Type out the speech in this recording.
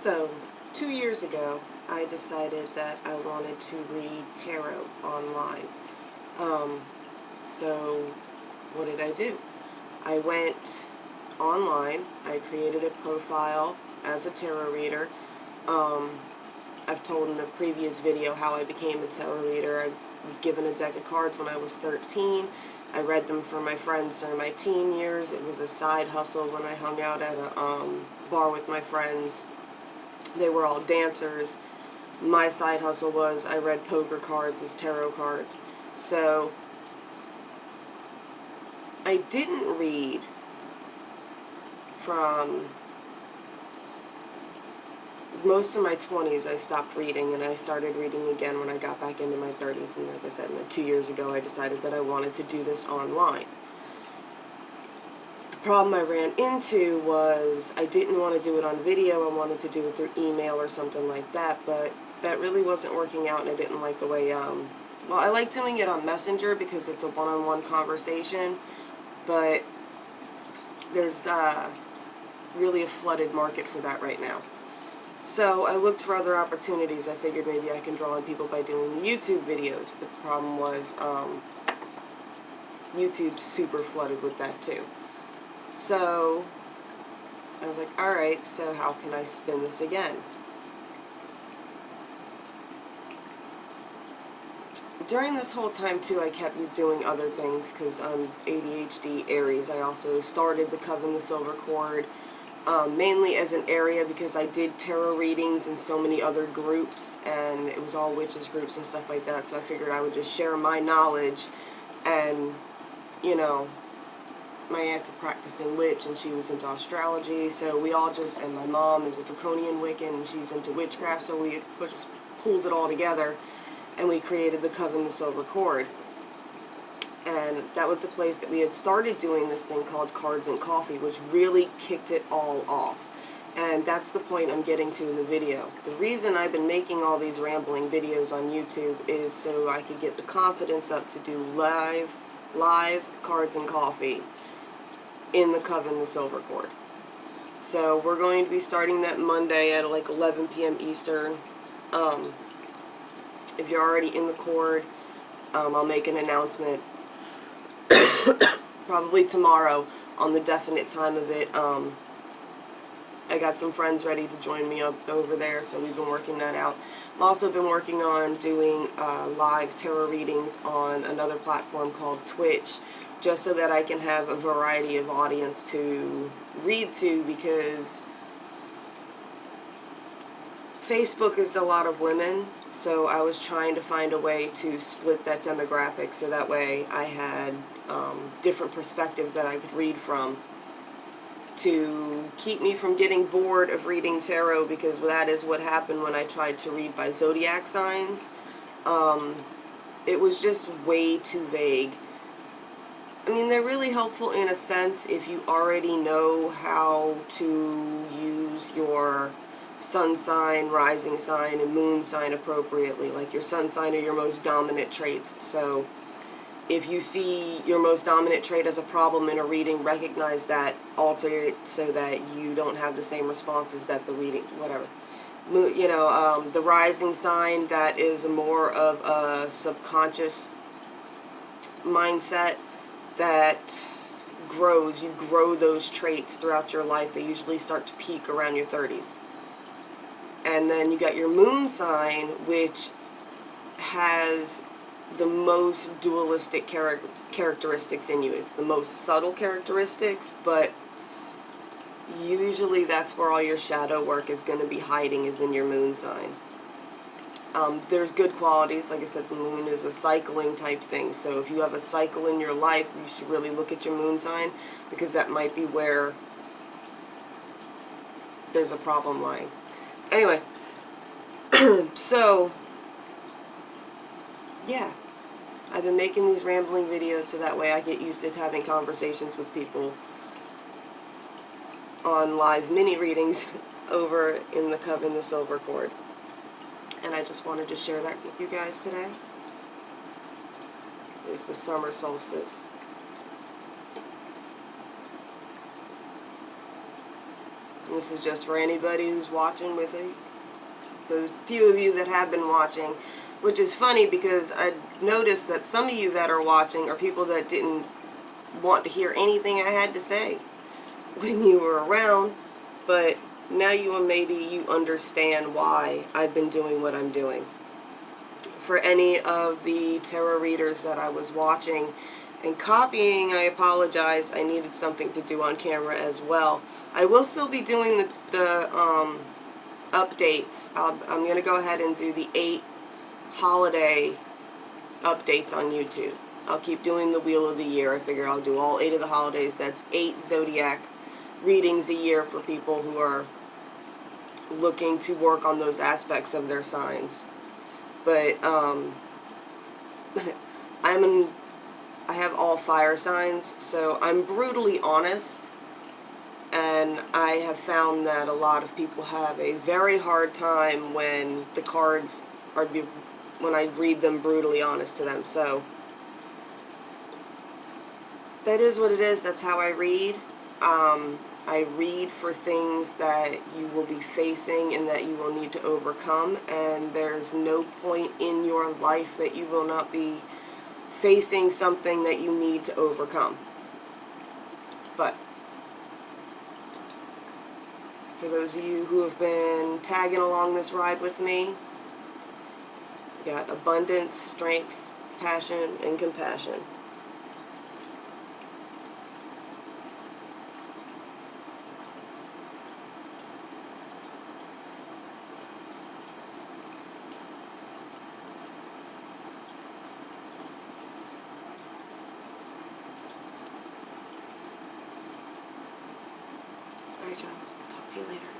So, 2 years ago, I decided that I wanted to read tarot online. Um, so, what did I do? I went online, I created a profile as a tarot reader. Um, I've told in a previous video how I became a tarot reader. I was given a deck of cards when I was 13. I read them for my friends during my teen years. It was a side hustle when I hung out at a bar with my friends. They were all dancers. My side hustle was I read poker cards as tarot cards. So I didn't read from most of my 20s. I stopped reading, and I started reading again when I got back into my 30s. And like I said, 2 years ago I decided that I wanted to do this online. The problem I ran into was I didn't want to do it on video. I wanted to do it through email or something like that, but that really wasn't working out, and I didn't like the way, well, I like doing it on Messenger because it's a one-on-one conversation, but there's really a flooded market for that right now. So I looked for other opportunities. I figured maybe I can draw on people by doing YouTube videos, but the problem was YouTube's super flooded with that too. So I was like, alright, so how can I spin this again? During this whole time too, I kept doing other things because I'm ADHD Aries. I also started the Coven the Silver Cord, mainly as an area because I did tarot readings in so many other groups, and it was all witches groups and stuff like that, so I figured I would just share my knowledge. And, you know, my aunt's a practicing witch, and she was into astrology, so we all just, and my mom is a draconian Wiccan, and she's into witchcraft, so we just pulled it all together, and we created the Coven the Silver Cord. And that was the place that we had started doing this thing called Cards and Coffee, which really kicked it all off. And that's the point I'm getting to in the video. The reason I've been making all these rambling videos on YouTube is so I could get the confidence up to do live Cards and Coffee in the Coven the Silver Cord. So we're going to be starting that Monday at like 11 p.m. Eastern. If you're already in the cord, I'll make an announcement probably tomorrow on the definite time of it. I got some friends ready to join me up over there, so we've been working that out. I've also been working on doing live tarot readings on another platform called Twitch, just so that I can have a variety of audience to read to, because Facebook is a lot of women, so I was trying to find a way to split that demographic so that way I had different perspectives that I could read from to keep me from getting bored of reading tarot, because that is what happened when I tried to read by zodiac signs. It was just way too vague. I mean, they're really helpful in a sense if you already know how to use your sun sign, rising sign, and moon sign appropriately, like your sun sign are your most dominant traits. So if you see your most dominant trait as a problem in a reading, recognize that, alter it so that you don't have the same responses that the reading, whatever. You know, the rising sign, that is more of a subconscious mindset that grows. You grow those traits throughout your life. They usually start to peak around your 30s. And then you got your moon sign, which has the most dualistic characteristics in you. It's the most subtle characteristics, but usually that's where all your shadow work is going to be hiding, is in your moon sign. There's good qualities. Like I said, the moon is a cycling type thing, so if you have a cycle in your life, you should really look at your moon sign, because that might be where there's a problem lying. Anyway, so yeah, I've been making these rambling videos so that way I get used to having conversations with people on live mini readings over in the Coven the Silver Cord. And I just wanted to share that with you guys today. It's the summer solstice. And this is just for anybody who's watching with it. Those few of you that have been watching, which is funny because I noticed that some of you that are watching are people that didn't want to hear anything I had to say when you were around, but now maybe you understand why I've been doing what I'm doing. For any of the tarot readers that I was watching and copying, I apologize. I needed something to do on camera as well. I will still be doing the updates. I'm going to go ahead and do the 8 holiday updates on YouTube. I'll keep doing the Wheel of the Year. I figure I'll do all 8 of the holidays. That's 8 zodiac readings a year for people who are looking to work on those aspects of their signs. But I have all fire signs, so I'm brutally honest, and I have found that a lot of people have a very hard time when the cards are when I read them brutally honest to them. So that is what it is. That's how I read. I read for things that you will be facing and that you will need to overcome, and there's no point in your life that you will not be facing something that you need to overcome. But for those of you who have been tagging along this ride with me, we got abundance, strength, passion, and compassion. Alright, John. Talk to you later.